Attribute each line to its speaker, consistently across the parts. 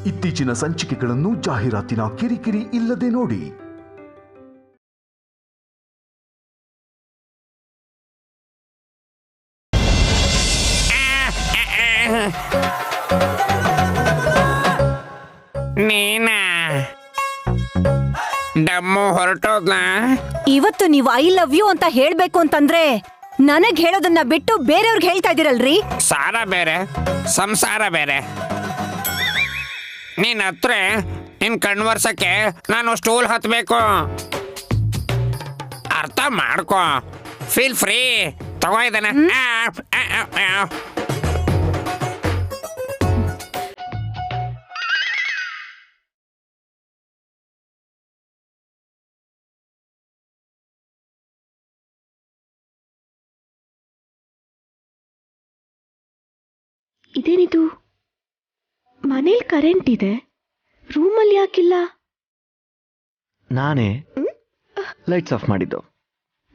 Speaker 1: ಇತ್ತೀಚಿನ ಸಂಚಿಕೆಗಳನ್ನು ಜಾಹೀರಾತಿನ ಕಿರಿಕಿರಿ ಇಲ್ಲದೆ ನೋಡಿ.
Speaker 2: ನೀನಾ ಡಮ್ಮು ಹೊರಟೋದ್ಲಾ?
Speaker 3: ಇವತ್ತು ನೀವು ಐ ಲವ್ ಯು ಅಂತ ಹೇಳ್ಬೇಕು ಅಂತಂದ್ರೆ ನನಗ್ ಹೇಳೋದನ್ನ ಬಿಟ್ಟು ಬೇರೆಯವ್ರಿಗೆ ಹೇಳ್ತಾ ಇದೀರಲ್ರಿ.
Speaker 2: ಸಾರ ಬೇರೆ ಸಂಸಾರ ಬೇರೆ. ನೀನ್ ಹತ್ರ ನಿನ್ ಕಣ್ವರ್ಸಕ್ಕೆ ನಾನು ಸ್ಟೂಲ್ ಹತ್ಬೇಕು. ಅರ್ಥ ಮಾಡ್ಕೋ. Feel free. ತಗೋ ಇದನ್ನ.
Speaker 4: ಇದೇನಿದು? ಮನೇಲಿ ಕರೆಂಟ್ ಇದೆ, ರೂಮಲ್ಲಿ ಯಾಕಿಲ್ಲ?
Speaker 5: ನಾನೇ ಲೈಟ್ಸ್ ಆಫ್ ಮಾಡಿದ್ದು.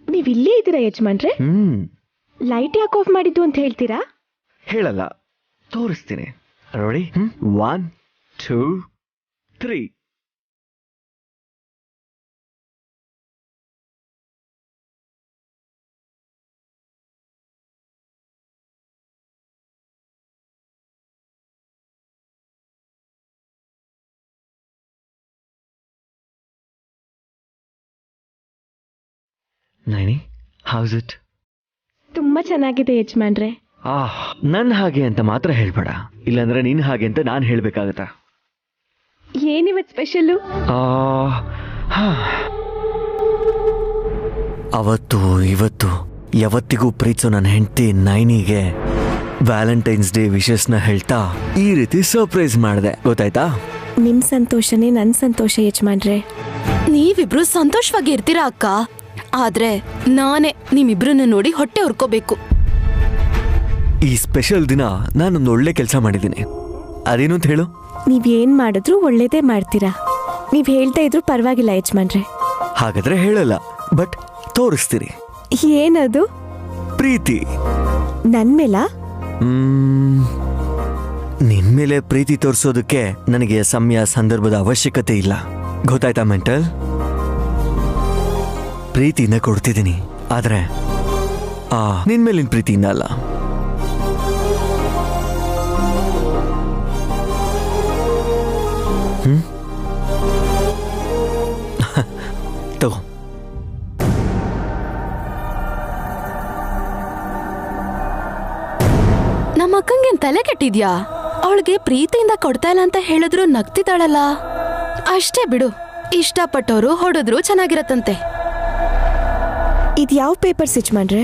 Speaker 4: ನೀವಿಲ್ಲೇ ಇದ್ದೀರಾ ಯಜಮಾನ್ರೆ? ಲೈಟ್ ಯಾಕೆ ಆಫ್ ಮಾಡಿದ್ದು ಅಂತ ಹೇಳ್ತೀರಾ?
Speaker 5: ಹೇಳಲ್ಲ, ತೋರಿಸ್ತೀನಿ. ನೋಡಿ, 1 2 3. Naini, house it?
Speaker 4: ತುಂಬಾ ಚೆನ್ನಾಗಿದೆ ಯಜಮಾನ್ರೆ.
Speaker 5: ನನ್ ಹಾಗೆ ಅಂತ ಮಾತ್ರ ಹೇಳ್ಬೇಡ, ಇಲ್ಲಾಂದ್ರೆ ನೀನ್ ಹಾಗೆ ಅಂತ ನಾನು ಹೇಳ್ಬೇಕಾಗತ್ತಾ?
Speaker 4: ಏನಿವತ್ತು ಸ್ಪೆಷಲ್ಲು?
Speaker 5: ಅವತ್ತು ಇವತ್ತು ಯಾವತ್ತಿಗೂ ಪ್ರೀತಿಸೋ ನನ್ನ ಹೆಂಡತಿ ನೈನಿಗೆ ವ್ಯಾಲೆಂಟೈನ್ಸ್ ಡೇ ವಿಶಸ್ನ ಹೇಳ್ತಾ ಈ ರೀತಿ ಸರ್ಪ್ರೈಸ್ ಮಾಡಿದೆ, ಗೊತ್ತಾಯ್ತಾ?
Speaker 4: ನಿಮ್ ಸಂತೋಷನೇ ನನ್ ಸಂತೋಷ ಯಜಮಾನ್ರೆ.
Speaker 6: ನೀವಿಬ್ರು ಸಂತೋಷವಾಗಿ ಇರ್ತೀರಾ ಅಕ್ಕ, ಆದ್ರೆ ನಾನೇ ನಿಮ್ಮಿಬ್ರನ್ನ ನೋಡಿ ಹೊಟ್ಟೆ ಉರ್ಕೋಬೇಕು.
Speaker 5: ಈ ಸ್ಪೆಷಲ್ ದಿನ ನಾನೊಂದು ಒಳ್ಳೆ ಕೆಲಸ ಮಾಡಿದ್ದೀನಿ. ಅದೇನು ಅಂತ ಹೇಳು?
Speaker 4: ನೀವೇನ್ ಮಾಡಿದ್ರು ಒಳ್ಳೇದೇ ಮಾಡ್ತೀರಾ. ನೀವ್ ಹೇಳ್ತಾ ಇದ್ರು ಪರವಾಗಿಲ್ಲ ಯಜಮಾನ್ರೆ.
Speaker 5: ಹಾಗಾದ್ರೆ ಹೇಳಲ್ಲ, ಬಟ್ ತೋರಿಸ್ತೀನಿ.
Speaker 4: ಏನದು?
Speaker 5: ಪ್ರೀತಿ.
Speaker 4: ನನ್ ಮೇಲ?
Speaker 5: ನಿನ್ ಮೇಲೆ ಪ್ರೀತಿ ತೋರಿಸೋದಕ್ಕೆ ನನಗೆ ಸಮಯ ಸಂದರ್ಭದ ಅವಶ್ಯಕತೆ ಇಲ್ಲ, ಗೊತ್ತಾಯ್ತಾ ಮೆಂಟಲ್? ಪ್ರೀತಿಯಿಂದ ಕೊಡ್ತಿದ್ದೀನಿ, ಆದ್ರೆ ನಿನ್ ಮೇಲಿನ ಪ್ರೀತಿಯಿಂದ ಅಲ್ಲ. ತಗೋ.
Speaker 6: ನಮ್ಮ ಅಕ್ಕಂಗೇನ್ ತಲೆ ಕೆಟ್ಟಿದ್ಯಾ? ಅವಳಿಗೆ ಪ್ರೀತಿಯಿಂದ ಕೊಡ್ತಾ ಇಲ್ಲ ಅಂತ ಹೇಳಿದ್ರು ನಗ್ತಿದ್ದಾಳಲ್ಲ. ಅಷ್ಟೇ ಬಿಡು, ಇಷ್ಟಪಟ್ಟವರು ಹೊಡೆದ್ರು ಚೆನ್ನಾಗಿರತ್ತಂತೆ.
Speaker 4: ಇದ್ಯಾವ ಪೇಪರ್ಸ್ ಯಜಮಾನ್ರೆ?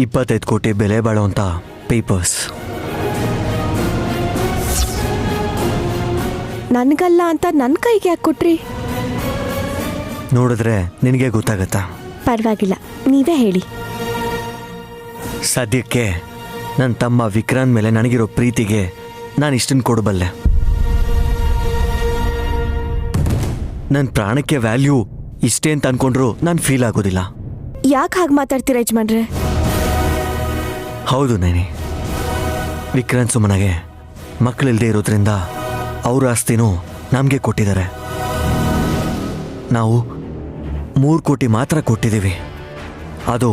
Speaker 5: 25 ಕೋಟಿ ಬೆಲೆ ಬಾಳುವಂತ ಪೇಪರ್ಸ್.
Speaker 4: ನನ್ಗಲ್ಲ ಅಂತ ನನ್ ಕೈಗೆ ಯಾಕೆ ಕೊಟ್ರಿ?
Speaker 5: ನೋಡಿದ್ರೆ ನಿನಗೆ ಗೊತ್ತಾಗತ್ತಾ?
Speaker 4: ಪರವಾಗಿಲ್ಲ, ನೀವೇ ಹೇಳಿ.
Speaker 5: ಸದ್ಯಕ್ಕೆ ನನ್ನ ತಮ್ಮ ವಿಕ್ರಾಂತ್ ಮೇಲೆ ನನಗಿರೋ ಪ್ರೀತಿಗೆ ನಾನು ಇಷ್ಟನ್ನು ಕೊಡಬಲ್ಲೆ. ನನ್ನ ಪ್ರಾಣಕ್ಕೆ ವ್ಯಾಲ್ಯೂ ಇಷ್ಟೇ ಅಂತ ಅನ್ಕೊಂಡ್ರು ನಾನು ಫೀಲ್ ಆಗೋದಿಲ್ಲ.
Speaker 4: ಯಾಕೆ ಹಾಗೆ ಮಾತಾಡ್ತೀರಾ ಯಜಮಾನ್ರೆ?
Speaker 5: ಹೌದು ನೈನಿ, ವಿಕ್ರಾಂತ್ ಸುಮನಗೆ ಮಕ್ಕಳಿಲ್ಲದೆ ಇರೋದ್ರಿಂದ ಅವ್ರ ಆಸ್ತಿನೂ ನಮಗೆ ಕೊಟ್ಟಿದ್ದಾರೆ. ನಾವು 3 ಕೋಟಿ ಮಾತ್ರ ಕೊಟ್ಟಿದ್ದೀವಿ. ಅದು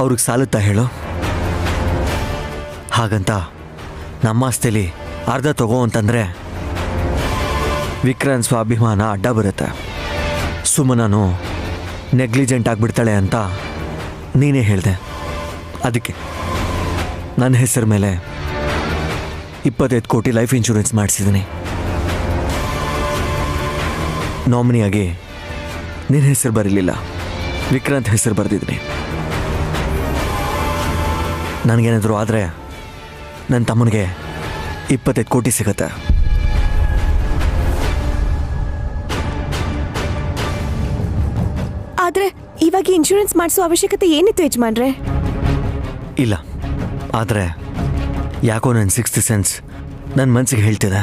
Speaker 5: ಅವ್ರಿಗೆ ಸಾಲುತ್ತಾ ಹೇಳು? ಹಾಗಂತ ನಮ್ಮ ಆಸ್ತಿಲಿ ಅರ್ಧ ತಗೋ ಅಂತಂದ್ರೆ ವಿಕ್ರಾಂತ್ ಸ್ವಾಭಿಮಾನ ಅಡ್ಡ ಬರುತ್ತೆ. ಸುಮನನು ನೆಗ್ಲಿಜೆಂಟ್ ಆಗಿಬಿಡ್ತಾಳೆ ಅಂತ ನೀನೇ ಹೇಳಿದೆ. ಅದಕ್ಕೆ ನನ್ನ ಹೆಸರ ಮೇಲೆ 25 ಕೋಟಿ ಲೈಫ್ ಇನ್ಶೂರೆನ್ಸ್ ಮಾಡಿಸಿದ್ದೀನಿ. ನಾಮಿನಿಯಾಗಿ ನಿನ್ನ ಹೆಸರು ಬರಲಿಲ್ಲ, ವಿಕ್ರಾಂತ್ ಹೆಸರು ಬರೆದಿದ್ದೀನಿ. ನನಗೇನಾದರೂ ಆದರೆ ನನ್ನ ತಮ್ಮನಿಗೆ 25 ಕೋಟಿ ಸಿಗತ್ತೆ.
Speaker 4: ಆದ್ರೆ ಇವಾಗ ಇನ್ಶೂರೆನ್ಸ್ ಮಾಡಿಸೋ ಅವಶ್ಯಕತೆ ಏನಿತ್ತು ಯಜಮಾನ್ರೆ?
Speaker 5: ಇಲ್ಲ, ಆದರೆ ಯಾಕೋ ನನ್ನ 6th ಸೆನ್ಸ್ ನನ್ನ ಮನಸ್ಸಿಗೆ ಹೇಳ್ತಿದೆ.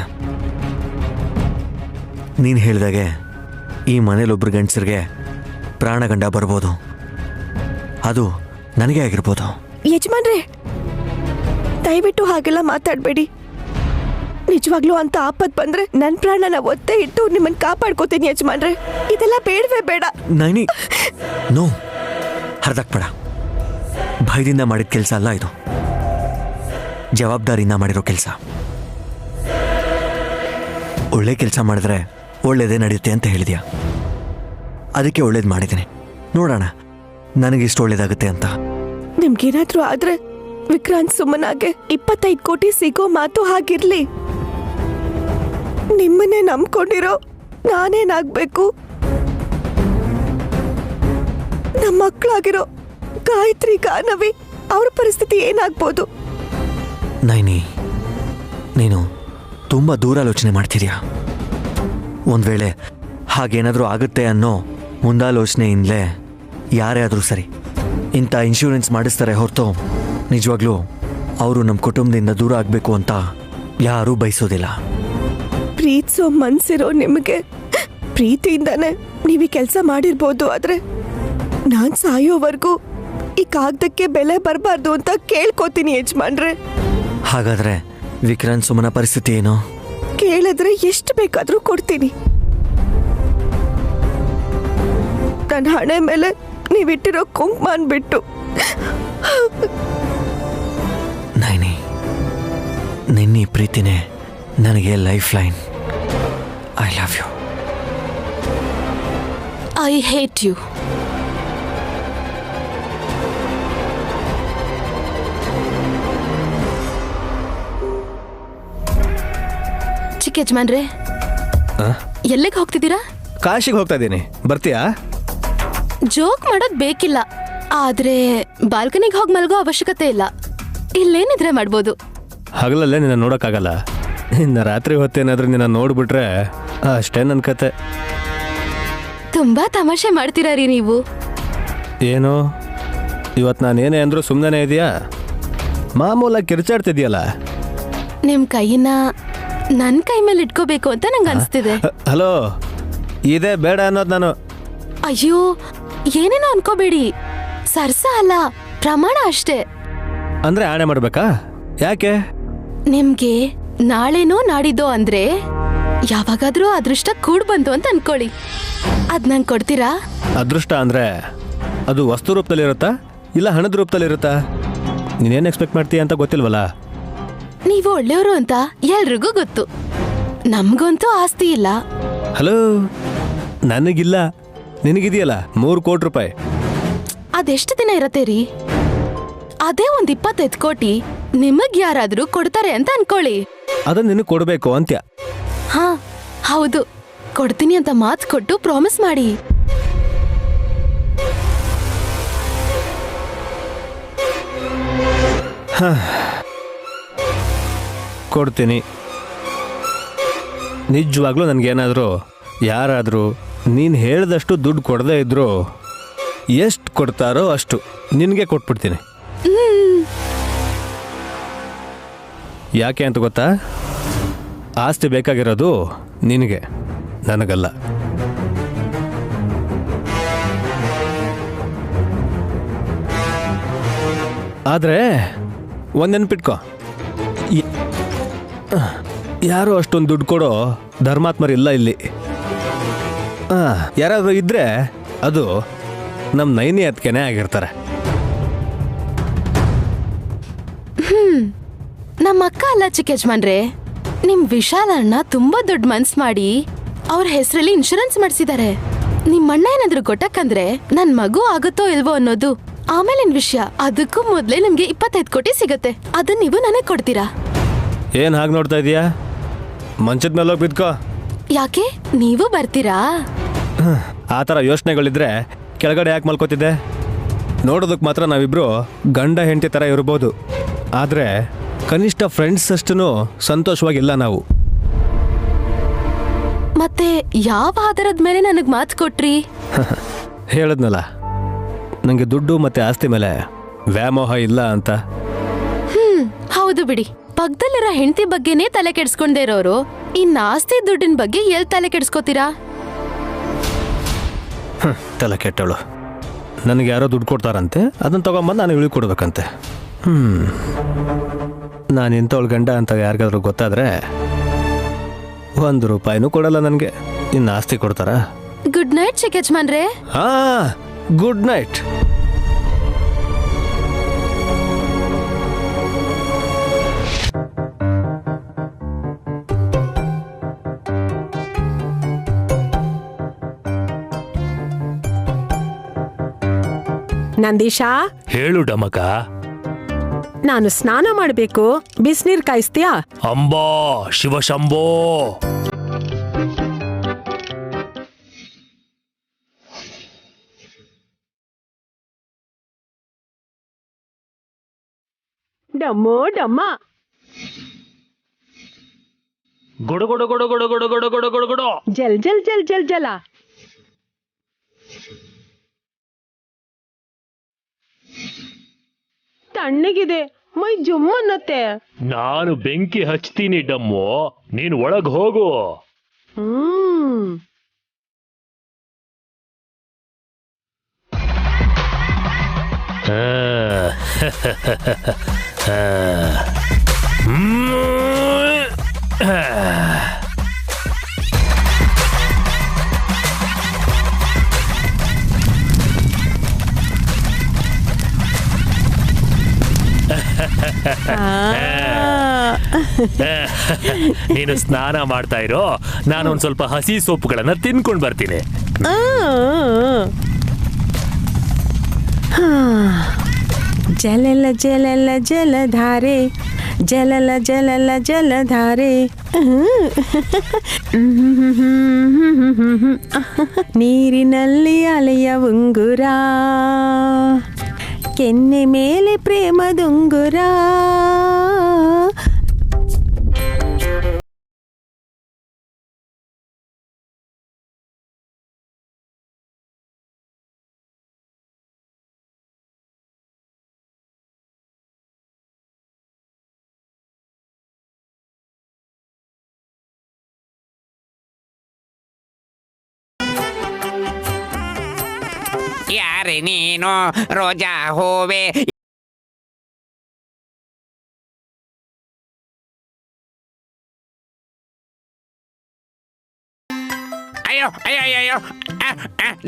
Speaker 5: ನೀನು ಹೇಳಿದಾಗೆ ಈ ಮನೇಲೊಬ್ಬರು ಗಂಡಸರಿಗೆ ಪ್ರಾಣಗಂಡ ಬರ್ಬೋದು, ಅದು ನನಗೆ ಆಗಿರ್ಬೋದು.
Speaker 4: ಯಜಮಾನ್ರೆ, ದಯವಿಟ್ಟು ಹಾಗೆಲ್ಲ ಮಾತಾಡಬೇಡಿ. ನಿಜವಾಗ್ಲೂ ಅಂತ ಆಪತ್ ಬಂದ್ರೆ ನನ್ ಪ್ರಾಣನ ಒತ್ತೆ ಇಟ್ಟು ನಿಮ್ಮನ್ ಕಾಪಾಡ್ಕೋತೀನಿ ಯಜಮಾನ್ರೆ. ಇದೆಲ್ಲ ಬೇಡವೇ ಬೇಡ.
Speaker 5: ನೈನಿ ನೋ, ಹರ್ದಾಕ್ಬೇಡ. ಭಯದಿಂದ ಮಾಡಿದ ಕೆಲಸ ಅಲ್ಲ ಇದು, ಜವಾಬ್ದಾರಿಯಿಂದ ಮಾಡಿರೋ ಕೆಲಸ. ಒಳ್ಳೆ ಕೆಲಸ ಮಾಡಿದ್ರೆ ಒಳ್ಳೇದೇ ನಡೆಯುತ್ತೆ ಅಂತ ಹೇಳಿದ್ಯಾ, ಅದಕ್ಕೆ ಒಳ್ಳೇದು ಮಾಡಿದ್ದೀನಿ. ನೋಡೋಣ ನನಗಿಷ್ಟು ಒಳ್ಳೇದಾಗುತ್ತೆ ಅಂತ.
Speaker 4: ನಿಮ್ಗೇನಾದ್ರೂ ಆದ್ರೆ ವಿಕ್ರಾಂತ್ ಸುಮ್ಮನಾಗೆ 25 ಕೋಟಿ ಸಿಗೋ ಮಾತು ಹಾಗಿರ್ಲಿ. ನಿಮ್ಮನ್ನೇ ನಂಬ್ಕೊಂಡಿರೋ ನಾನೇನಾಗ್ಬೇಕು? ನಮ್ಮ ಮಕ್ಕಳಾಗಿರೋ ಗಾಯತ್ರಿ ಗಾನವಿ ಅವ್ರ ಪರಿಸ್ಥಿತಿ ಏನಾಗ್ಬೋದು?
Speaker 5: ನೈನಿ, ನೀನು ತುಂಬ ದೂರಾಲೋಚನೆ ಮಾಡ್ತಿದ್ಯಾ. ಒಂದು ವೇಳೆ ಹಾಗೇನಾದರೂ ಆಗುತ್ತೆ ಅನ್ನೋ ಮುಂದಾಲೋಚನೆಯಿಂದಲೇ ಯಾರೇ ಆದರೂ ಸರಿ ಇಂಥ ಇನ್ಶೂರೆನ್ಸ್ ಮಾಡಿಸ್ತಾರೆ ಹೊರತು ನಿಜವಾಗ್ಲೂ ಅವರು ನಮ್ಮ ಕುಟುಂಬದಿಂದ ದೂರ ಆಗಬೇಕು ಅಂತ ಯಾರೂ ಬಯಸೋದಿಲ್ಲ.
Speaker 4: ಪ್ರೀತಿಸೋ ಮನ್ಸಿರೋ ನಿಮಗೆ ಪ್ರೀತಿಯಿಂದಾನೆ ನೀವೀ ಕೆಲಸ ಮಾಡಿರ್ಬೋದು. ಆದ್ರೆ ನಾನ್ ಸಾಯೋವರೆಗೂ ಈ ಕಾಗದಕ್ಕೆ ಬೆಲೆ ಬರಬಾರ್ದು ಅಂತ ಕೇಳ್ಕೊತೀನಿ ಯಜಮಾನ್ರೆ.
Speaker 5: ಹಾಗಾದ್ರೆ ವಿಕ್ರಾಂತ್ ಸುಮನ ಪರಿಸ್ಥಿತಿ ಏನು?
Speaker 4: ಕೇಳಿದ್ರೆ ಎಷ್ಟು ಬೇಕಾದ್ರೂ ಕೊಡ್ತೀನಿ. ನನ್ನ ಹಣೆ ಮೇಲೆ ನೀವಿಟ್ಟಿರೋ ಕುಂಕುಮನ್ ಬಿಟ್ಟು.
Speaker 5: ನೈನಿ, ನಿನ್ನ ಪ್ರೀತಿನೇ ನನಗೆ life line. I love you.
Speaker 6: I hate you. ಚಿಕ್ಕ ಯಜಮಾನ್ರೆ, ಎಲ್ಲಿಗೆ ಹೋಗ್ತಿದ್ದೀರಾ?
Speaker 7: ಕಾಶಿಗೆ ಹೋಗ್ತಾ ಇದ್ದೀನಿ, ಬರ್ತೀಯಾ?
Speaker 6: ಜೋಕ್ ಮಾಡೋದ್ ಬೇಕಿಲ್ಲ, ಆದ್ರೆ ಬಾಲ್ಕನಿಗೆ ಹೋಗಿ ಮಲ್ಗೋ ಅವಶ್ಯಕತೆ ಇಲ್ಲ. ಇಲ್ಲೇನಿದ್ರೆ ಮಾಡ್ಬೋದು.
Speaker 7: ಹಗಲಲ್ಲೇ ನಿನ್ನ ನೋಡೋಕ್ಕಾಗಲ್ಲ. ಇನ್ನು ರಾತ್ರಿ ಹೊತ್ತೇನಾದ್ರೂ ನಿನ್ನ ನೋಡ್ಬಿಟ್ರೆ ಅಷ್ಟೇ ನನ್ನ ಕತೆ.
Speaker 6: ತುಂಬಾ ತಮಾಷೆ ಮಾಡ್ತೀರಾ ರೀ ನೀವು.
Speaker 7: ಏನು ಇವತ್ತು ನಾನೇನೇ ಅಂದ್ರೂ ಸುಮ್ಮನೆ ಇದೆಯಾ? ಮಾಮೂಲಾಗಿ ಕಿರ್ಚಾಡ್ತಿದ್ಯಲ್ಲ.
Speaker 6: ನಿಮ್ ಕೈನ ನನ್ ಕೈ ಮೇಲೆ ಇಟ್ಕೋಬೇಕು ಅಂತ ನಂಗೆ ಅನ್ಸ್ತಿದೆ.
Speaker 7: ಹಲೋ, ಇದೇ ಬೇಡ ಅನ್ನೋದು ನಾನು.
Speaker 6: ಅಯ್ಯೋ, ಏನೇನೋ ಅನ್ಕೋಬೇಡಿ. ಸರ್ಸ ಅಲ್ಲ, ಪ್ರಮಾಣ ಅಷ್ಟೇ.
Speaker 7: ಅಂದ್ರೆ ಆಣೆ ಮಾಡ್ಬೇಕಾ? ಯಾಕೆ?
Speaker 6: ನಿಮ್ಗೆ ನಾಳೆನೋ ನಾಡಿದ್ದೋ ಅಂದ್ರೆ ಯಾವಾಗಾದ್ರೂ ಅದೃಷ್ಟ ಕೂಡ್ ಬಂತು ಅಂತ ಅನ್ಕೊಳ್ಳಿ. ಅದ್ ನಂಗೆ ಕೊಡ್ತೀರಾ?
Speaker 7: ಅದೃಷ್ಟ ಅಂದ್ರೆ ಅದು ವಸ್ತು ರೂಪದಲ್ಲಿರುತ್ತಾ ಇಲ್ಲ ಹಣದ ರೂಪದಲ್ಲಿರುತ್ತಾ? ನೀನೇನು ಎಕ್ಸ್ಪೆಕ್ಟ್ ಮಾಡ್ತೀಯ ಅಂತ ಗೊತ್ತಿಲ್ವಲ್ಲ.
Speaker 6: ನೀವು ಒಳ್ಳೆಯವರು ಅಂತ ಎಲ್ರಿಗೂ ಗೊತ್ತು. ನಮ್ಗಂತೂ ಆಸ್ತಿ ಇಲ್ಲ.
Speaker 7: ಹಲೋ, ನನಗಿಲ್ಲ, ನಿನಗಿದೆಯಲ್ಲ 3 ಕೋಟಿ ರೂಪಾಯಿ.
Speaker 6: ಅದೆಷ್ಟು ದಿನ ಇರತ್ತೆ ರೀ? ಅದೇ ಒಂದ್ 25 ಕೋಟಿ ನಿಮಗ್ ಯಾರಾದ್ರೂ ಕೊಡ್ತಾರೆ ಅಂತ ಅನ್ಕೊಳ್ಳಿ.
Speaker 7: ಅದನ್ನ ನಿನಗೆ ಕೊಡಬೇಕು ಅಂತ್ಯ.
Speaker 6: ಹಾ ಹೌದು, ಕೊಡ್ತೀನಿ ಅಂತ ಮಾತು ಕೊಟ್ಟು ಪ್ರಾಮಿಸ್ ಮಾಡಿ.
Speaker 7: ಕೊಡ್ತೀನಿ. ನಿಜವಾಗ್ಲೂ ನನಗೇನಾದರೂ ಯಾರಾದರೂ ನೀನು ಹೇಳಿದಷ್ಟು ದುಡ್ಡು ಕೊಡದೇ ಇದ್ರು ಎಷ್ಟು ಕೊಡ್ತಾರೋ ಅಷ್ಟು ನಿನಗೆ ಕೊಟ್ಬಿಡ್ತೀನಿ. ಯಾಕೆ ಅಂತ ಗೊತ್ತಾ? ಆಸ್ತಿ ಬೇಕಾಗಿರೋದು ನಿನಗೆ, ನನಗಲ್ಲ. ಆದರೆ ಒಂದು ನೆನ್ಪಿಟ್ಕೋ, ಯಾರೋ ಅಷ್ಟೊಂದು ದುಡ್ಡು ಕೊಡೋ ಧರ್ಮಾತ್ಮರಿಲ್ಲ ಇಲ್ಲಿ. ಯಾರಾದರೂ ಇದ್ರೆ ಅದು ನಮ್ಮ ನೈನಿ ಅದಕ್ಕೇನೆ ಆಗಿರ್ತಾರೆ.
Speaker 6: ನಮ್ಮ ಅಕ್ಕ ಅಲ್ಲ ಚಿಕ್ಕ ಯಜಮಾನ್ರೆ, ನಿಮ್ ವಿಶಾಲ್ ಅಣ್ಣ ತುಂಬಾ ದೊಡ್ಡ ಮನ್ಸ್ ಮಾಡಿ ಅವ್ರ ಹೆಸರಲ್ಲಿ ಇನ್ಶೂರೆನ್ಸ್ ಮಾಡಿಸಿದ್ದಾರೆ. ನಿಮ್ ಅಣ್ಣ ಏನಾದ್ರು ಗೊಟ್ಟಕ್ಕಂದ್ರೆ ನನ್ ಮಗು ಆಗುತ್ತೋ ಇಲ್ವೋ ಅನ್ನೋದು ಆಮೇಲಿನ ವಿಷಯ. ಅದಕ್ಕೂ ಮೊದ್ಲೇ ನಿಮ್ಗೆ 25 ಕೋಟಿ ಸಿಗತ್ತೆ. ಅದನ್ನ ನೀವು ನನಗೆ ಕೊಡ್ತೀರಾ?
Speaker 7: ಏನು ಹಾಗೆ ನೋಡ್ತಾ ಇದೀಯಾ? ಮಂಚದ ಮೇಲೆ ಹೋಗಿ ಬಿದ್ಕೋ.
Speaker 6: ಯಾಕೆ, ನೀವು ಬರ್ತೀರಾ?
Speaker 7: ಆ ಥರ ಯೋಚನೆಗಳಿದ್ರೆ ಕೆಳಗಡೆ ಯಾಕೆ ಮಲ್ಕೋತಿದ್ದೆ? ನೋಡೋದಕ್ಕೆ ಮಾತ್ರ ನಾವಿಬ್ರು ಗಂಡ ಹೆಂಡತಿ ಥರ ಇರ್ಬೋದು, ಆದರೆ ಕನಿಷ್ಠ ಫ್ರೆಂಡ್ಸ್ ಅಷ್ಟೂ ಸಂತೋಷವಾಗಿಲ್ಲ ನಾವು.
Speaker 6: ಮತ್ತೆ ಯಾವ ಆಧಾರದ ಮೇಲೆ ನನಗೆ ಮಾತು ಕೊಟ್ರಿ?
Speaker 7: ಹೇಳದ್ನಲ್ಲ, ನನಗೆ ದುಡ್ಡು ಮತ್ತೆ ಆಸ್ತಿ ಮೇಲೆ ವ್ಯಾಮೋಹ ಇಲ್ಲ ಅಂತ.
Speaker 6: ಹೌದು ಬಿಡಿ. ಪಕ್ಕದಲ್ಲಿರೋ ಹೆಂಡತಿ ಬಗ್ಗೆನೇ ತಲೆ ಕೆಡ್ಸ್ಕೊಂಡೇ ಇರೋರು ಇನ್ನ ಆಸ್ತಿ ದುಡ್ಡಿನ ಬಗ್ಗೆ ಎಲ್ಲಿ ತಲೆ ಕೆಡ್ಸ್ಕೋತೀರಾ?
Speaker 7: ತಲೆ ಕೆಟ್ಟವಳು. ನನಗೆ ಯಾರೋ ದುಡ್ಡು ಕೊಡ್ತಾರಂತೆ, ಅದನ್ನು ತಗೊಂಬಂದು ನಾನು ಇಳಿ ಕೊಡ್ಬೇಕಂತೆ. ನಾನು ಇಂಥವಳು ಗಂಡ ಅಂತ ಯಾರಿಗಾದ್ರೂ ಗೊತ್ತಾದರೆ 1 ರೂಪಾಯಿನೂ ಕೊಡಲ್ಲ ನನಗೆ. ಇನ್ನು ಆಸ್ತಿ ಕೊಡ್ತಾರಾ?
Speaker 6: ಗುಡ್ ನೈಟ್ ಚಿಕ್ಕ ಯಜಮಾನ್ರೆ.
Speaker 7: ಹಾ, ಗುಡ್ ನೈಟ್.
Speaker 4: ನಂದೀಶಾ,
Speaker 8: ಹೇಳು ಡಮಕ.
Speaker 4: ನಾನು ಸ್ನಾನ ಮಾಡ್ಬೇಕು, ಬಿಸಿನೀರ್ ಕಾಯಿಸ್ತೀಯಾ?
Speaker 8: ಅಂಬಾ ಶಿವಶಂಭೋ.
Speaker 4: ಡಮ್ಮೋ ಡಮ್ಮ.
Speaker 8: ಗೊಡು ಗೊಡು ಗೊಡು ಗೊಡು ಗೊಡು ಗೊಡು ಗೊಡು ಗೊಡು ಗೊಡು.
Speaker 4: ಜಲ್ ಜಲ್ ಜಲ್ ಜಲ್ ಜಲ. ತಣ್ಣಗಿದೆ, ಮೈ ಜುಮ್ ಅನ್ನತ್ತೆ.
Speaker 8: ನಾನು ಬೆಂಕಿ ಹಚ್ತೀನಿ ಡಮ್ಮು, ನೀನು ಒಳಗ್ ಹೋಗು. ನೀನು ಸ್ನಾನ ಮಾಡ್ತಾ ಇರೋ, ನಾನೊಂದ್ ಸ್ವಲ್ಪ ಹಸಿ ಸೊಪ್ಪುಗಳನ್ನ ತಿನ್ಕೊಂಡ್ ಬರ್ತೀನಿ.
Speaker 4: ಜಲಲ ಜಲಲ ಜಲಧಾರೆ, ಜಲಲ ಜಲಲ ಜಲಧಾರೆ. ನೀರಿನಲ್ಲಿ ಅಲೆಯ ಉಂಗುರ, ಕೆನ್ನೆ ಮೇಲೆ ಪ್ರೇಮದುಂಗುರ.
Speaker 2: ಯಾರೇ ನೀನು ರೋಜಾ ಹೂವೆ? ಅಯ್ಯೋ ಅಯ್ಯೋ ಅಯ್ಯೋ,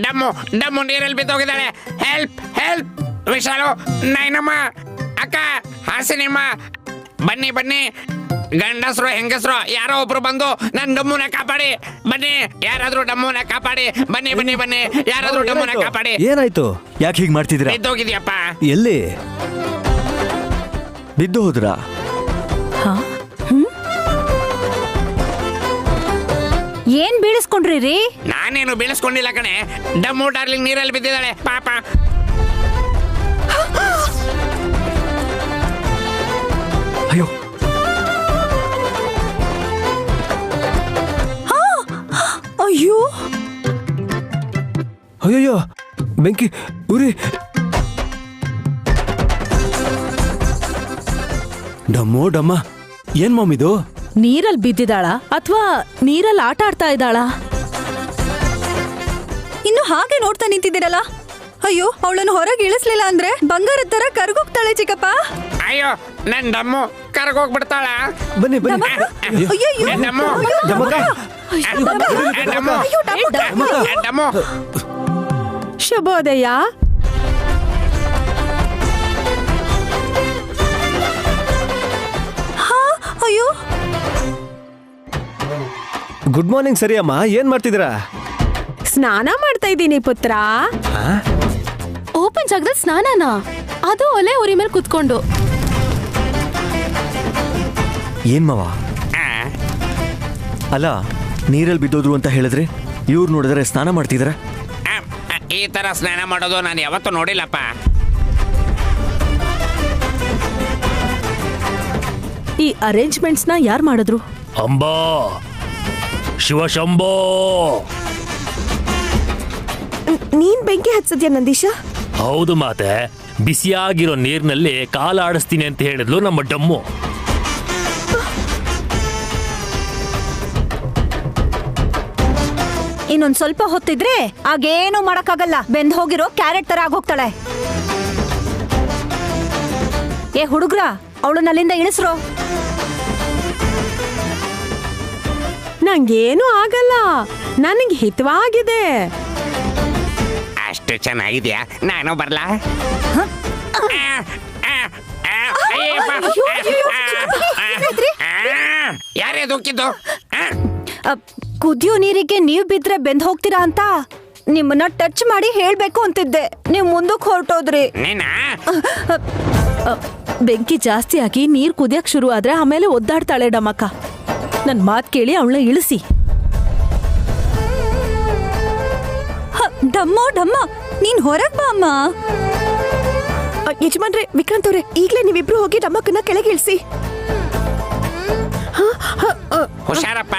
Speaker 2: ಡಮ್ಮು ಡಮ್ಮು ನೀರಲ್ಲಿ ಬಿದ್ದೋಗಿದ್ದಾಳೆ. Help help. ವಿಶಾಲು, ನೈನಮ್ಮ, ಅಕ್ಕ, ಹಾಸಿನಿಮ್ಮ, ಬನ್ನಿ ಬನ್ನಿ. ಗಂಡಸರು ಹೆಂಗಸರು ಯಾರೋ ಒಬ್ರು ಬಂದು ನನ್ನ ಡಮ್ಮುನ ಕಾಪಾಡಿ. ಬನ್ನಿ, ಯಾರಾದ್ರೂ ಡಮ್ಮುನ ಕಾಪಾಡಿ. ಬನ್ನಿ ಬನ್ನಿ ಬನ್ನಿ, ಯಾರಾದ್ರೂ ಡಮ್ಮುನ ಕಾಪಾಡಿ.
Speaker 5: ಏನಾಯ್ತು? ಯಾಕೆ ಹೀಗೆ ಮಾಡ್ತಿದ್ದೀರಾ?
Speaker 2: ಬಿದ್ದೋಗಿದ್ಯಪ್ಪ.
Speaker 5: ಎಲ್ಲಿ ಬಿದ್ದು ಹೋದ್ರಾ?
Speaker 3: ಏನ್ ಬೀಳಿಸ್ಕೊಂಡ್ರಿ ರೀ?
Speaker 2: ನಾನೇನು ಬೀಳಿಸ್ಕೊಂಡಿಲ್ಲ ಕಣೆ, ಡಮ್ಮು ಡಾರ್ಲಿಂಗ್ ನೀರಲ್ಲಿ ಬಿದ್ದಿದ್ದಾಳೆ ಪಾಪ.
Speaker 5: ಅಯ್ಯೋ,
Speaker 3: ಅಯ್ಯೋ
Speaker 7: ಅಯ್ಯಯ್ಯೋ, ಬೆಂಕಿ ಉರಿ.
Speaker 5: ಡಮ್ಮೋ ಡಮ್ಮ, ಏನ್ ಮಾಮ್ ಇದು?
Speaker 9: ನೀರಲ್ಲಿ ಬಿದ್ದಿದ್ದಾಳ ಅಥವಾ ನೀರಲ್ಲಿ ಆಟ ಆಡ್ತಾ ಇದ್ದಾಳ?
Speaker 3: ಇನ್ನು ಹಾಗೆ ನೋಡ್ತಾ ನಿಂತಿದ್ದೀರಲ್ಲ. ಅಯ್ಯೋ, ಅವಳನ್ನು ಹೊರಗೆ ಇಳಿಸ್ಲಿಲ್ಲ ಅಂದ್ರೆ ಬಂಗಾರದ ತರ ಕರ್ಗೋಗ್ತಾಳೆ ಚಿಕ್ಕಪ್ಪ.
Speaker 2: ಅಯ್ಯೋ, ನನ್ ಡಮ್ಮು ಕರ್ಗೋಗ್ಬಿಡ್ತಾಳ.
Speaker 5: ಬನ್ನಿ ಬನ್ನಿ.
Speaker 2: Dumb dumb.
Speaker 4: ಶುಭೋದಯ.
Speaker 3: ಅಯ್ಯೋ,
Speaker 7: ಗುಡ್ ಮಾರ್ನಿಂಗ್. ಸರಿ ಅಮ್ಮ, ಏನ್ ಮಾಡ್ತಿದ್ದೀರಾ?
Speaker 4: ಸ್ನಾನ ಮಾಡ್ತಾ ಇದ್ದೀನಿ ಪುತ್ರ.
Speaker 6: ಓಪನ್ ಜಾಗದಲ್ಲಿ ಸ್ನಾನನಾ? ಅದು ಒಲೆ ಉರಿ ಮೇಲೆ ಕುತ್ಕೊಂಡು.
Speaker 5: ಏನ್ ಮಾವ? ಅಲ್ಲ, ನೀರಲ್ಲಿ ಬಿದ್ದೋದ್ರು ಅಂತ ಹೇಳಿದ್ರೆ ಇವ್ರು ನೋಡಿದ್ರೆ ಸ್ನಾನ ಮಾಡ್ತಿದಾರ.
Speaker 2: ಈ ತರ ಸ್ನಾನ ಮಾಡೋದು ನಾನು ಯಾವತ್ತೂ ನೋಡಿಲ್ಲಪ್ಪ.
Speaker 9: ಈ ಅರೇಂಜ್ಮೆಂಟ್ಸ್ ನ ಯಾರು ಮಾಡಿದ್ರು?
Speaker 8: ಅಂಬಾ ಶಿವಶಂಭೋ.
Speaker 4: ನೀನ್ ಬೆಂಕಿ ಹಚ್ಚದ್ಯಾ ನಂದೀಶ?
Speaker 8: ಹೌದು ಮಾತೆ, ಬಿಸಿಯಾಗಿರೋ ನೀರಿನಲ್ಲಿ ಕಾಲಾಡಿಸ್ತೀನಿ ಅಂತ ಹೇಳಿದ್ಲು ನಮ್ಮ ಡಮ್ಮು.
Speaker 3: ಇನ್ನೊಂದ್ ಸ್ವಲ್ಪ ಹೊತ್ತಿದ್ರೆ ಆಗೇನು ಮಾಡಕ್ಕಾಗಲ್ಲ. ಬೆಂದ್ ಹೋಗಿರೋ ಕ್ಯಾರೆಟ್ ತರ ಆಗೋಗ್ತಾಳೆ. ಏ ಹುಡುಗ್ರ, ಅವಳನ್ನ ಅಲ್ಲಿಂದ ಇಳಿಸ್ರೋ.
Speaker 9: ನಂಗೇನು ಆಗಲ್ಲ, ನನಗೆ ಹಿತವಾಗಿದೆ.
Speaker 2: ಅಷ್ಟು ಚೆನ್ನಾಗಿದ್ಯಾ? ನಾನು ಬರ್ಲಾ? ಯಾರೇ ದೂಕಿದ್ದು?
Speaker 3: ಕುದಿಯೋ ನೀರಿಗೆ ನೀವ್ ಬಿದ್ರೆ ಬೆಂದ್ ಹೋಗ್ತೀರಾ ಅಂತ ನಿಮ್ಮನ್ನ ಟಚ್ ಮಾಡಿ ಹೇಳ್ಬೇಕು ಅಂತಿದ್ದೆ. ನೀವ್ ಮುಂದಕ್ಕೆ ಹೊರಟೋದ್ರಿ.
Speaker 2: ನೀನಾ?
Speaker 9: ಬೆಂಕಿ ಜಾಸ್ತಿ ಆಗಿ ನೀರ್ ಕುದಿಯಕ್ ಶುರು ಆದ್ರೆ ಆಮೇಲೆ ಒದ್ದಾಡ್ತಾಳೆ ಡಮಕ್ಕ. ನನ್ ಮಾತ್ ಕೇಳಿ ಅವಳನ್ನ ಇಳಿಸಿ.
Speaker 3: ಡಮ್ಮೋ ಡಮ್ಮ, ನೀನ್ ಹೊರಗ್ ಬಾ ಅಮ್ಮ.
Speaker 4: ಯಜಮಾನ್ರೆ, ವಿಕ್ರಾಂತ್ ಅವ್ರೆ, ಈಗ್ಲೇ ನೀವಿಬ್ರು ಹೋಗಿ ಡಮ್ಮಕ್ಕನ್ನ ಕೆಳಗೆ ಇಳಿಸಿ.
Speaker 2: ಹುಷಾರಪ್ಪ.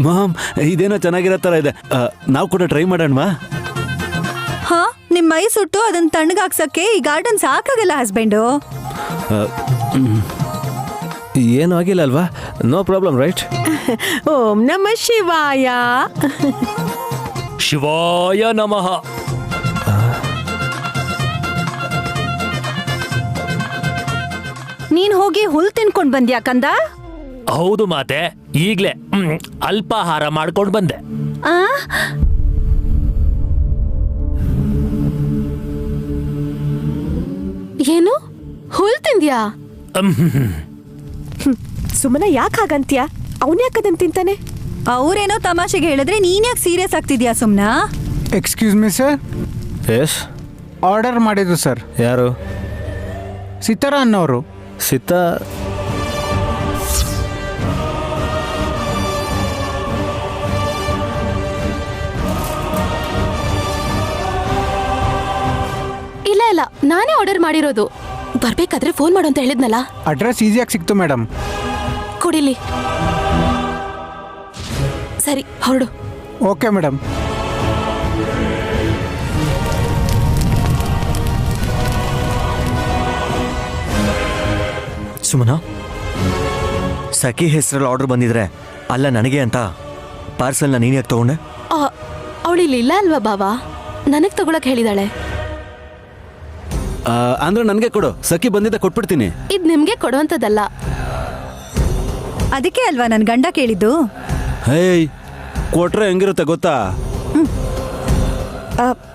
Speaker 10: ಮಾಮ್, ಇದೇನೋ ಚೆನ್ನಾಗಿರೋ ಥರ ಇದೆ. ನಾವು ಕೂಡ ಟ್ರೈ ಮಾಡೋಣವಾ?
Speaker 3: ಹಾ, ನಿಮ್ ಮೈ ಸುಟ್ಟು ಅದನ್ನ ತಣ್ಣಗಾಕ್ಸಕ್ಕೆ ಈ ಗಾರ್ಡನ್ ಸಾಕಾಗಲ್ಲ ಹಸ್ಬೆಂಡು.
Speaker 7: ಏನೂ ಆಗಿಲ್ಲ ಅಲ್ವಾ? No problem right?
Speaker 9: ಓಂ ನಮ ಶಿವಾಯ.
Speaker 8: ಶಿವಾಯ ನಮಃ.
Speaker 3: ನೀನ್ ಹೋಗಿ ಹುಲ್ ತಿನ್ಕೊಂಡ್ ಬಂದ್ಯಾ ಕಂದ?
Speaker 8: ಹೌದು ಮಾತೆ, ಈಗ್ಲೇ ಅಲ್ಪಾಹಾರ ಮಾಡ್ಕೊಂಡು ಬಂದೆ.
Speaker 6: ಏನು ಹುಲ್ ತಿಂದ್ಯಾ?
Speaker 4: ಸುಮ್ಮನೆ ಯಾಕೆ ಹಾಗಂತ್ಯ? ಅವನ್ಯಾಕದನ್ ತಿಂತಾನೆ?
Speaker 3: ಅವ್ರೇನೋ ತಮಾಷೆಗೆ ಹೇಳಿದ್ರೆ ನೀನ್ ಯಾಕೆ ಸೀರಿಯಸ್ ಆಗ್ತಿದ್ಯಾ ಸುಮ್ನಾ?
Speaker 11: Excuse me sir.
Speaker 7: Yes.
Speaker 11: Order ಮಾಡಿದ್ರು ಸರ್.
Speaker 7: ಯಾರು?
Speaker 11: ಸಿತಾರ ಅನ್ನೋರು.
Speaker 7: ಸಿತಾ?
Speaker 6: ಇಲ್ಲ ಇಲ್ಲ, ನಾನೇ ಆರ್ಡರ್ ಮಾಡಿರೋದು. ಬರ್ಬೇಕಾದ್ರೆ ಫೋನ್ ಮಾಡು ಅಂತ ಹೇಳಿದ್ನಲ್ಲ.
Speaker 11: ಅಡ್ರೆಸ್ ಈಸಿಯಾಗಿ ಸಿಕ್ತು ಮೇಡಮ್.
Speaker 6: ಕೊಡಿಲಿ. ಸರಿ, ಹೊರಡು.
Speaker 11: Okay madam.
Speaker 5: ಸುಮನಾ, ಸಖಿ ಹೆಸರಲ್ಲಿ ಆರ್ಡರ್ ಬಂದಿದ್ರೆ ಅಲ್ಲ ನನಗೆ ಅಂತ ಪಾರ್ಸಲ್ನ ನೀನು ಯಾಕೆ ತಗೊಂಡೆ?
Speaker 6: ಅವಳಿಲ್ಲಿ ಇಲ್ಲ ಅಲ್ವಾ ಬಾವಾ? ನನಗ್ ತಗೊಳಕ್ ಹೇಳಿದಾಳೆ.
Speaker 10: ಅಂದ್ರೆ ನನಗೆ ಕೊಡು, ಸಖಿ ಬಂದಿದ್ದ ಕೊಟ್ಬಿಡ್ತೀನಿ.
Speaker 6: ಇದ್ ನಿಮ್ಗೆ ಕೊಡುವಂತದಲ್ಲ.
Speaker 3: ಅದಕ್ಕೆ ಅಲ್ವಾ ನನ್ ಗಂಡ ಕೇಳಿದ್ದು.
Speaker 10: ಹೇಯ್, ಕೊಟ್ರೆ ಹೆಂಗಿರುತ್ತೆ ಗೊತ್ತಾ?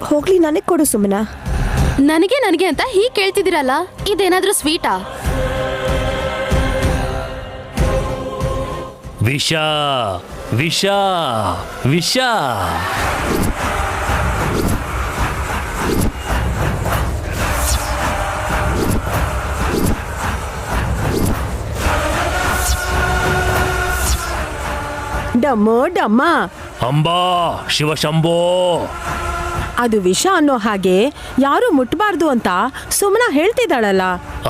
Speaker 4: ಹೋಗ್ಲಿ, ನನಗ್ ಕೊಡು ಸುಮ್ಮನ.
Speaker 6: ನನಗೆ ಅಂತ ಹೀಗೆ ಕೇಳ್ತಿದ್ದೀರಲ್ಲ, ಇದೇನಾದ್ರೂ ಸ್ವೀಟಾ?
Speaker 8: ವಿಷ ವಿಷ ವಿಷ.
Speaker 9: ಡಮ್ಮೋ ಡಮ್ಮ.
Speaker 8: ಅಂಬಾ ಶಿವಶಂಭೋ.
Speaker 9: ಅದು ವಿಷ ಅನ್ನೋ ಹಾಗೆ ಯಾರು ಮುಟ್ಬಾರ್ದು ಅಂತ ಸುಮ್ಮನ ಹೇಳ್ತಿದ್ದಾಳಲ್ಲ.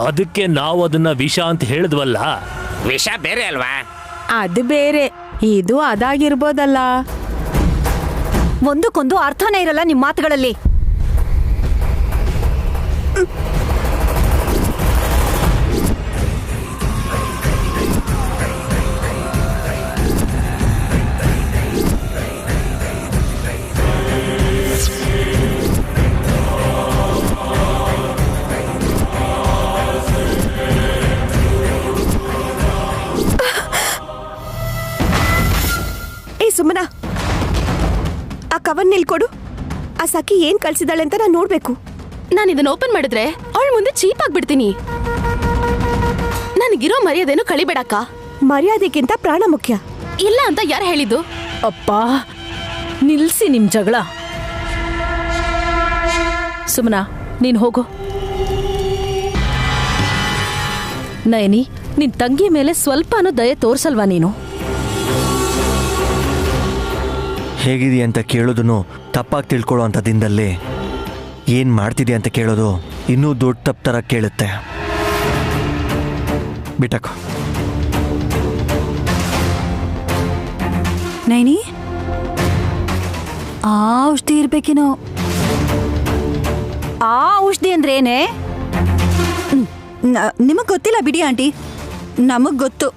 Speaker 8: ಅದಕ್ಕೆ ನಾವು ಅದನ್ನ ವಿಷ ಅಂತ ಹೇಳಿದ್ವಲ್ಲ.
Speaker 2: ವಿಷ ಬೇರೆ ಅಲ್ವಾ?
Speaker 9: ಅದು ಬೇರೆ, ಇದು ಅದಾಗಿರ್ಬೋದಲ್ಲ.
Speaker 3: ಒಂದಕ್ಕೊಂದು ಅರ್ಥನೇ ಇರಲ್ಲ ನಿಮ್ ಮಾತುಗಳಲ್ಲಿ.
Speaker 4: ಸುಮ್ಮನ, ಆ ಕವರ್ ನಿಲ್ಕೊಡು. ಆ ಸಖಿ ಏನ್ ಕಳ್ಸಿದಾಳೆ ಅಂತ ನಾನು ನೋಡ್ಬೇಕು.
Speaker 6: ನಾನು ಇದನ್ನ ಓಪನ್ ಮಾಡಿದ್ರೆ ಅವಳ ಮುಂದೆ ಚೀಪ್ ಆಗ್ಬಿಡ್ತೀನಿ. ನನಗಿರೋ ಮರ್ಯಾದೆನು ಕಳಿಬೇಡಕ್ಕ.
Speaker 4: ಮರ್ಯಾದೆಗಿಂತ ಪ್ರಾಣ ಮುಖ್ಯ.
Speaker 6: ಇಲ್ಲ ಅಂತ ಯಾರು ಹೇಳಿದ್ದು?
Speaker 9: ಅಪ್ಪ, ನಿಲ್ಸಿ ನಿಮ್ ಜಗಳ. ಸುಮನಾ, ನೀನ್ ಹೋಗು. ನಯನಿ, ನಿನ್ ತಂಗಿ ಮೇಲೆ ಸ್ವಲ್ಪನೂ ದಯೆ ತೋರ್ಸಲ್ವಾ ನೀನು?
Speaker 5: ಹೇಗಿದೆಯಾ ಅಂತ ಕೇಳೋದನ್ನು ತಪ್ಪಾಗಿ ತಿಳ್ಕೊಳ್ಳೋ ಅಂಥ ದಿನದಲ್ಲಿ ಏನು ಮಾಡ್ತಿದ್ಯಾ ಅಂತ ಕೇಳೋದು ಇನ್ನೂ ದೊಡ್ಡ ತಪ್ಪು ಥರ ಕೇಳುತ್ತೆ. ಬಿಟ್ಟಕೋ.
Speaker 3: ನೈನಿ, ಆ ಔಷಧಿ ಇರ್ಬೇಕೇನೋ. ಆ ಔಷಧಿ ಅಂದ್ರೆ ಏನೇ?
Speaker 12: ನಿಮಗ್ ಗೊತ್ತಿಲ್ಲ ಬಿಡಿ ಆಂಟಿ, ನಮಗ್ ಗೊತ್ತು.